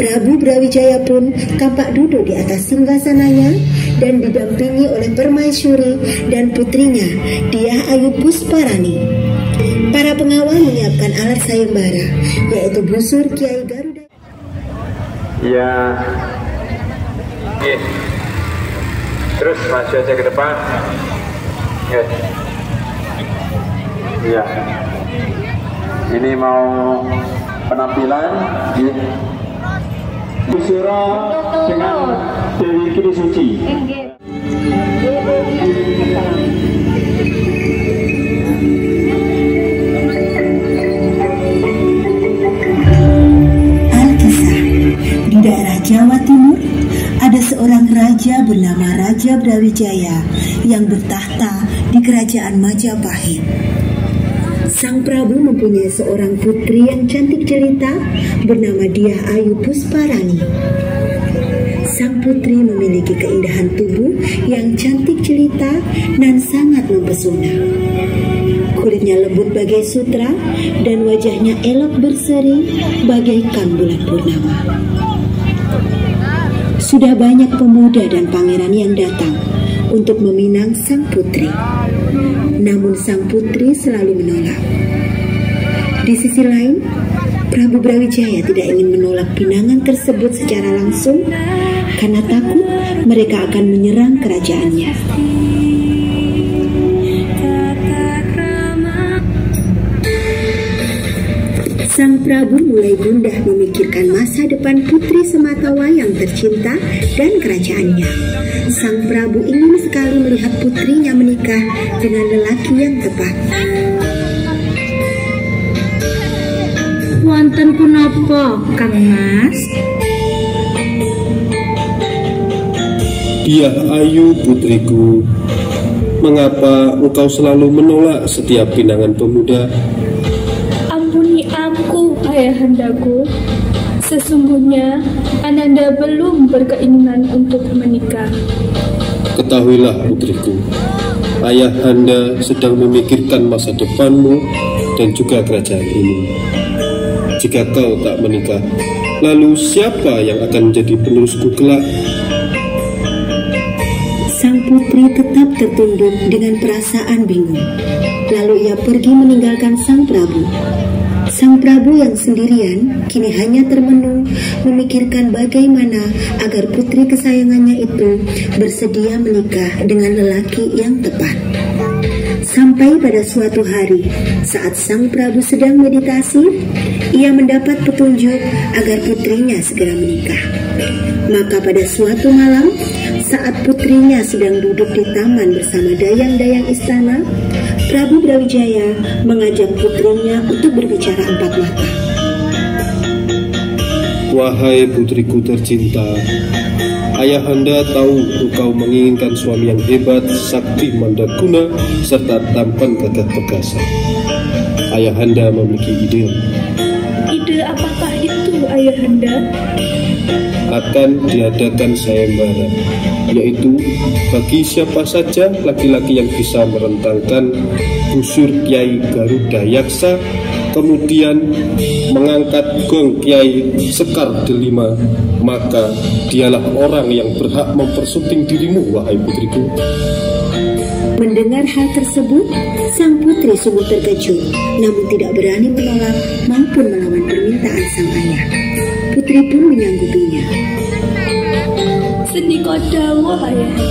Prabu Brawijaya pun tampak duduk di atas singgasananya dan didampingi oleh permaisuri dan putrinya, Dyah Ayu Pusparani. Para pengawal menyiapkan alat sayembara, yaitu busur Kiai Garuda. Ya, terus maju aja ke depan. Ya, ini mau penampilan Busura dengan Dewi Kini Suci. Alkisah, di daerah Jawa Timur ada seorang raja bernama Raja Brawijaya yang bertahta di kerajaan Majapahit. Sang Prabu mempunyai seorang putri yang cantik jelita bernama Dyah Ayu Pusparani. Sang putri memiliki keindahan tubuh yang cantik jelita dan sangat mempesona. Kulitnya lembut bagai sutra dan wajahnya elok berseri bagaikan bulan purnama. Sudah banyak pemuda dan pangeran yang datang untuk meminang sang putri. Namun sang putri selalu menolak. Di sisi lain, Prabu Brawijaya tidak ingin menolak pinangan tersebut secara langsung karena takut mereka akan menyerang kerajaannya. Sang Prabu mulai gundah memikirkan masa depan putri sematawayang tercinta dan kerajaannya. Sang Prabu ingin sekali melihat putrinya menikah dengan lelaki yang tepat. Wonten punapa, Kang Mas? Dyah Ayu putriku, mengapa engkau selalu menolak setiap pinangan pemuda? Ampuni aku, ayahandaku. Sesungguhnya Ananda belum berkeinginan untuk menikah. Ketahuilah putriku, ayahanda sedang memikirkan masa depanmu dan juga kerajaan ini. Jika kau tak menikah, lalu siapa yang akan menjadi penerusku kelak? Sang putri tetap tertunduk dengan perasaan bingung. Lalu ia pergi meninggalkan sang Prabu. Sang Prabu yang sendirian kini hanya termenung memikirkan bagaimana agar putri kesayangannya itu bersedia menikah dengan lelaki yang tepat. Sampai pada suatu hari, saat sang Prabu sedang meditasi, ia mendapat petunjuk agar putrinya segera menikah. Maka pada suatu malam, saat putrinya sedang duduk di taman bersama dayang-dayang istana, Prabu Brawijaya mengajak putrinya untuk berbicara empat mata. Wahai putriku tercinta, ayahanda tahu engkau menginginkan suami yang hebat, sakti mandaguna, serta tampan gagah perkasa. Ayahanda memiliki ide. Ide apakah itu, ayahanda? Akan diadakan sayembara, yaitu bagi siapa saja laki-laki yang bisa merentangkan busur Kiai Garuda Yaksa, kemudian mengangkat gong Kiai Sekar Delima, maka dialah orang yang berhak mempersunting dirimu, wahai putriku. Mendengar hal tersebut, sang putri sungguh terkejut, namun tidak berani menolak maupun melawan permintaan sang ayah. Putri pun menyanggupinya. Senika dawuh, ayahanda.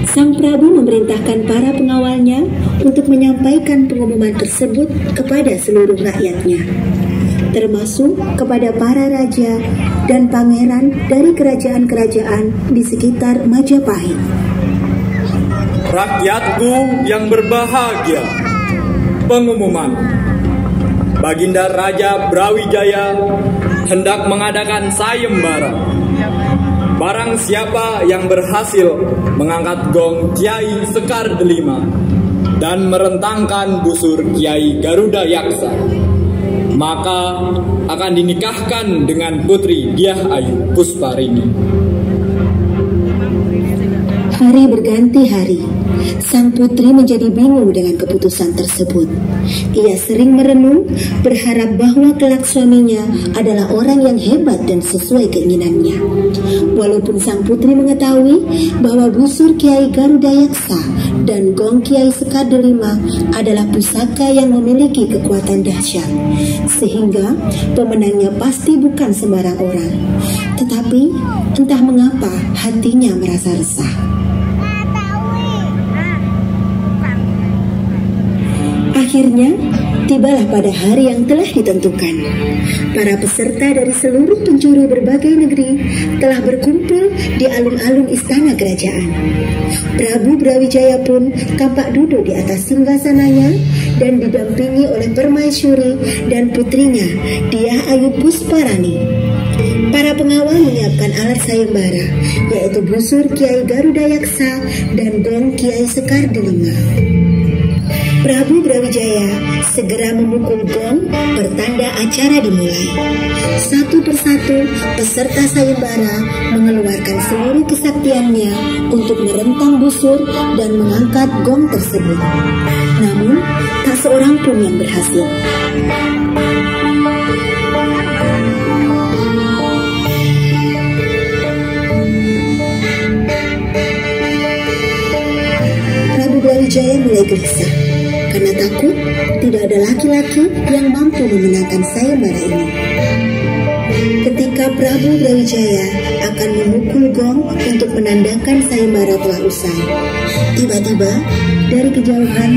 Sang Prabu memerintahkan para pengawalnya untuk menyampaikan pengumuman tersebut kepada seluruh rakyatnya, termasuk kepada para raja dan pangeran dari kerajaan-kerajaan di sekitar Majapahit. Rakyatku yang berbahagia, pengumuman. Baginda Raja Brawijaya hendak mengadakan sayembara. Barang siapa yang berhasil mengangkat gong Kiai Sekar Delima dan merentangkan busur Kiai Garuda Yaksa, maka akan dinikahkan dengan putri Dyah Ayu Pusparani. Hari berganti hari, sang putri menjadi bingung dengan keputusan tersebut. Ia sering merenung, berharap bahwa kelak suaminya adalah orang yang hebat dan sesuai keinginannya. Walaupun sang putri mengetahui bahwa busur Kiai Garudayaksa dan gong Kiai Sekar Delima adalah pusaka yang memiliki kekuatan dahsyat, sehingga pemenangnya pasti bukan sembarang orang. Tetapi entah mengapa hatinya merasa resah. Akhirnya, tibalah pada hari yang telah ditentukan. Para peserta dari seluruh penjuru berbagai negeri telah berkumpul di alun-alun istana kerajaan. Prabu Brawijaya pun tampak duduk di atas singgasananya dan didampingi oleh permaisuri dan putrinya, Dyah Ayu Pusparani. Para pengawal menyiapkan alat sayembara, yaitu busur Kiai Garudayaksa dan gong Kiai Sekar Delima. Prabu Brawijaya segera memukul gong pertanda acara dimulai. Satu persatu peserta sayembara mengeluarkan seluruh kesaktiannya untuk merentang busur dan mengangkat gong tersebut. Namun, tak seorang pun yang berhasil. Prabu Brawijaya mulai gelisah karena takut tidak ada laki-laki yang mampu memenangkan sayembara ini. Ketika Prabu Brawijaya akan memukul gong untuk menandakan sayembara telah usai, tiba-tiba dari kejauhan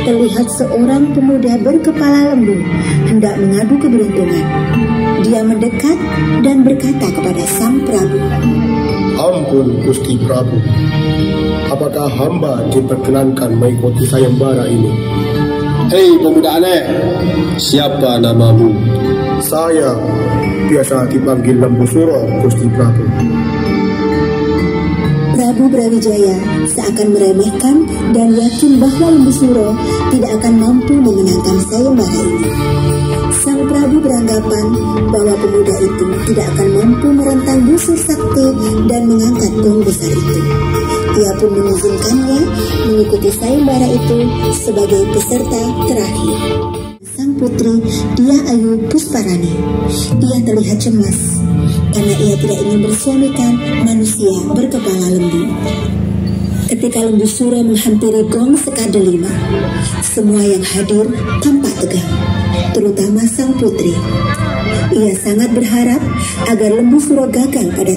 terlihat seorang pemuda berkepala lembu hendak mengadu keberuntungan. Dia mendekat dan berkata kepada sang Prabu, "Ampun Gusti Prabu, apakah hamba diperkenankan mengikuti sayembara ini?" Hei pemuda aneh, siapa namamu? Saya biasa dipanggil Lembu Suro, Gusti Prabu. Prabu Brawijaya seakan meremehkan dan yakin bahwa Lembu Suro tidak akan mampu memenangkan sayembara ini. Sang Prabu beranggapan bahwa pemuda itu tidak akan mampu merentang busur sakti dan mengangkat gong besar itu. Ia pun mengizinkannya mengikuti sayembara itu sebagai peserta terakhir. Sang putri Dyah Ayu Pusparani, ia terlihat cemas karena ia tidak ingin bersuamikan manusia berkepala lembu. Ketika Lembu Suro menghampiri gong Sekar Delima, semua yang hadir tampak tegang, terutama sang putri. Ia sangat berharap agar Lembu Suro gagal pada